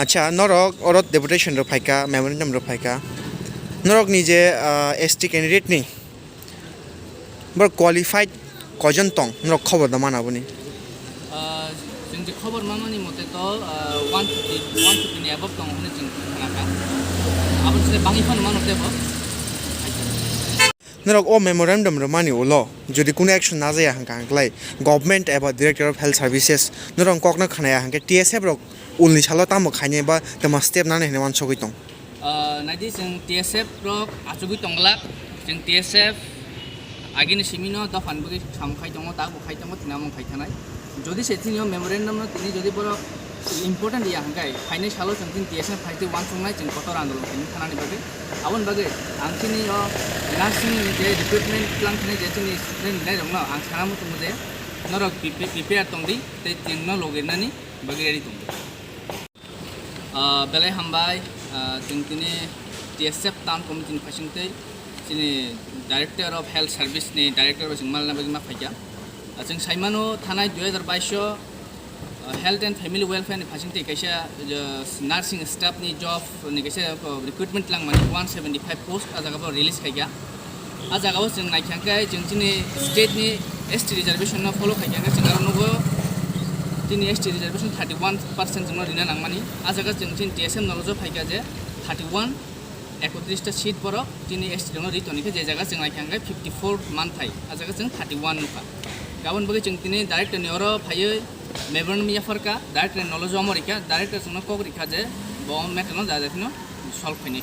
আচ্ছা নরক অরত ডেপুটেশন র ফাইকা মেমোরেন্ডাম র ফাইকা নরক নিজে এসটি ক্যান্ডিডেট নি বড় কোয়ালিফাইড কজন তং নরক খবর দা মানাবনি जों जे खबर मामानि मते तो 150 नि एबव दं होनो जों खोनाखा आबो जे बाङिफोर मानो देबो नरक ओ मेमोरेंडम र मानि ओलो যদি কোনো অ্যাকশন না যায় হাঙ্কা হাঙ্কলাই গভর্নমেন্ট এবা ডিরেক্টর অফ হেলথ সার্ভিসেস নরং ককনা খানায়া হাঙ্কে টিএসএফ রক उननि सालो तामो खायने बा तमा स्टेप नाने हेने मान सगै दं नायदि जों टीएसएफ रक आजुगै दंला जों टीएसएफ आगिनि सिमिनो दफानबो सामखाय दङ ता बखाय दङ तिनामो खायथानाय যদি সেতিनियो मेमोरेंडम न तिनि যদি बरो इम्पोर्टेन्ट या हांगाय फाइने सालो जों तिन टीएसएफ फाइते वान संनाय जों कतर आन्दोलन खायनि खानानि बागे आवन बागे आंथिनि नार्सिं जे रिक्रुटमेन्ट प्लान खाने जे जोंनि स्टुडेन्ट नाय दङ आं सानामो दङ जे नरक प्रिपेयार दंदि ते जोंनो लगेनानि बागे रेडि दं बेलाय हामबाय जों दिनै टीएसएफ टाउन कमिटिनि फारसेनिफ्राय जोंनि डाइरेक्टर अफ हेल्थ सार्भिसनि डाइरेक्टर जों मालना बायदि मा फैया जों साइमानो थानाय 2022 हेल्थ एंड फैमिली वेलफेयारनि फारसेनिफ्राय खायसे नार्सिं स्टाफनि जबनि खायसे रिक्रुटमेन्ट लांमानि 175 पोस्ट आ जागाबो रिलिज खायगा आ जागाबो जों नायखांखाय जों दिनै स्टेटनि एसटी रिजर्वेशन फलो खायगा जों आरो दिनै एसटी रिजर्वेशन 31% जोंनो रिना नांमानि आ जागा जों दिन टीएसएम नलजो फायगा जे 31 31 सीट बर दिनै एसटी जोंनो रिटनिखौ जे जागा जों नायखांखाय 54 मान थाय आ जागा जों 31 नुखा गाबोन बगे जों दिनै डाइरेक्टर नेरो फायो मेबरन मियाफरका डाइरेक्टर नलजो अमरिका डाइरेक्टर जोंनो कगरिका जे बम मेटनो जाजाथिनो सल्व फायनि